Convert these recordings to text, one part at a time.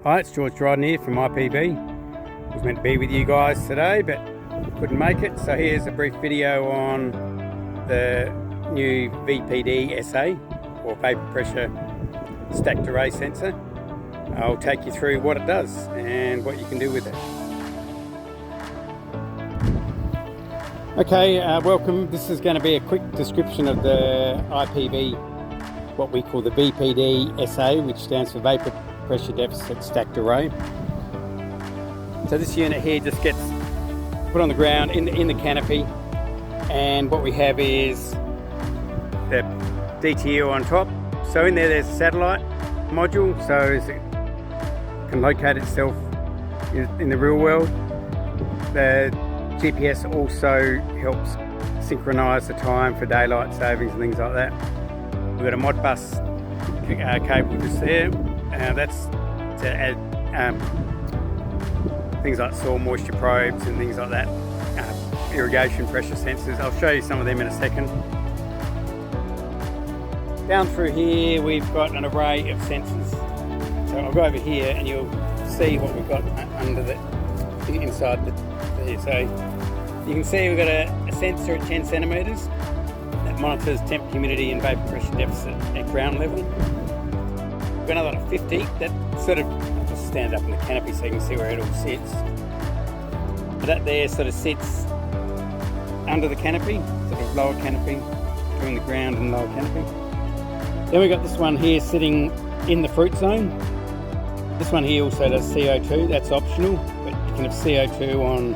Hi, it's George Dryden here from IPV. I was meant to be with you guys today, but couldn't make it. So here's a brief video on the new VPD-SA, or Vapour Pressure Stacked Array Sensor. I'll take you through what it does and what you can do with it. Okay, welcome. This is going to be a quick description of the IPV, what we call the VPD-SA, which stands for Vapour Pressure Deficit Stacked Array. So this unit here just gets put on the ground in the canopy, and what we have is the DTU on top. So in there's a satellite module, so it can locate itself in the real world. The GPS also helps synchronise the time for daylight savings and things like that. We've got a Modbus cable just there. That's to add things like soil moisture probes and things like that, irrigation pressure sensors. I'll show you some of them in a second. Down through here we've got an array of sensors. So I'll go over here and you'll see what we've got under inside there. So you can see we've got a sensor at 10 centimetres that monitors temp, humidity and vapour pressure deficit at ground level. We've got another 50 that sort of, just stand up in the canopy so you can see where it all sits. But that there sort of sits under the canopy, sort of lower canopy, between the ground and lower canopy. Then we've got this one here sitting in the fruit zone. This one here also does CO2, that's optional, but you can have CO2 on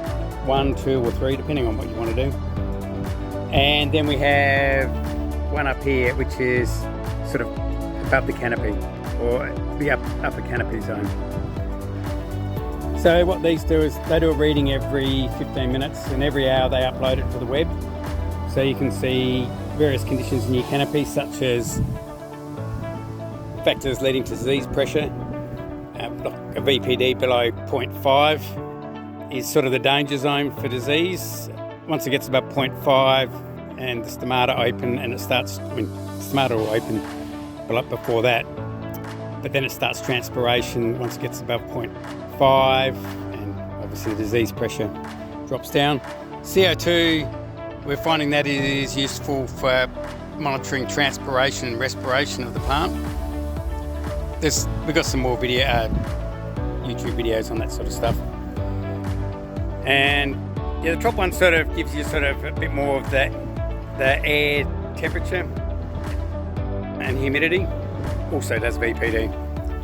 1, 2 or 3 depending on what you want to do. And then we have one up here which is sort of above the canopy, or the upper canopy zone. So what these do is they do a reading every 15 minutes, and every hour they upload it to the web. So you can see various conditions in your canopy, such as factors leading to disease pressure. A VPD below 0.5 is sort of the danger zone for disease. Once it gets above 0.5 and the stomata open, and it starts, stomata will open before that, but then it starts transpiration once it gets above 0.5, and obviously the disease pressure drops down. CO2, we're finding that it is useful for monitoring transpiration and respiration of the plant. We've got some more YouTube videos on that sort of stuff. And yeah, the top one sort of gives you sort of a bit more of the air temperature and humidity. Also does VPD.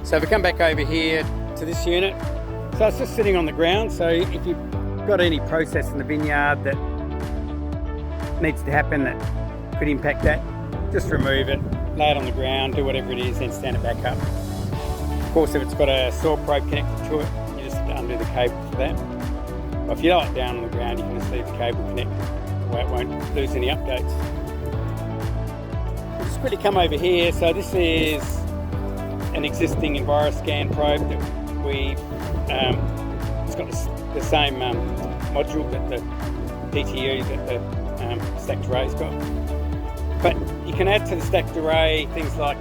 So if we come back over here to this unit, so it's just sitting on the ground. So if you've got any process in the vineyard that needs to happen that could impact that, just remove it, lay it on the ground, do whatever it is, then stand it back up. Of course, if it's got a soil probe connected to it, you just undo the cable for that. But if you lay it down on the ground, you can just leave the cable connected, so it won't lose any updates. Just quickly come over here. So this is an existing EnviroScan probe that it's got the same module that the DTU that the stacked array's got. But you can add to the stacked array things like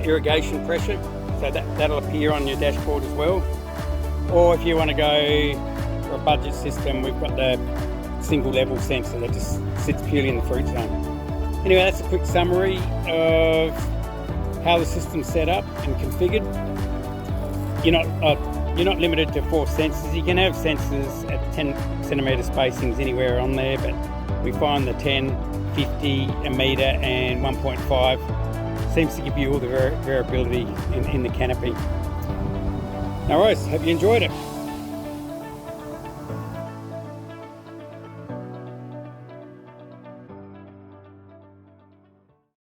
irrigation pressure, so that'll appear on your dashboard as well. Or if you want to go for a budget system, we've got the single level sensor that just sits purely in the fruit zone. Anyway, that's a quick summary of how the system's set up and configured. You're not limited to 4 sensors. You can have sensors at 10 centimetre spacings anywhere on there, but we find the 10, 50, a metre and 1.5 seems to give you all the variability in the canopy. No worries, hope you enjoyed it.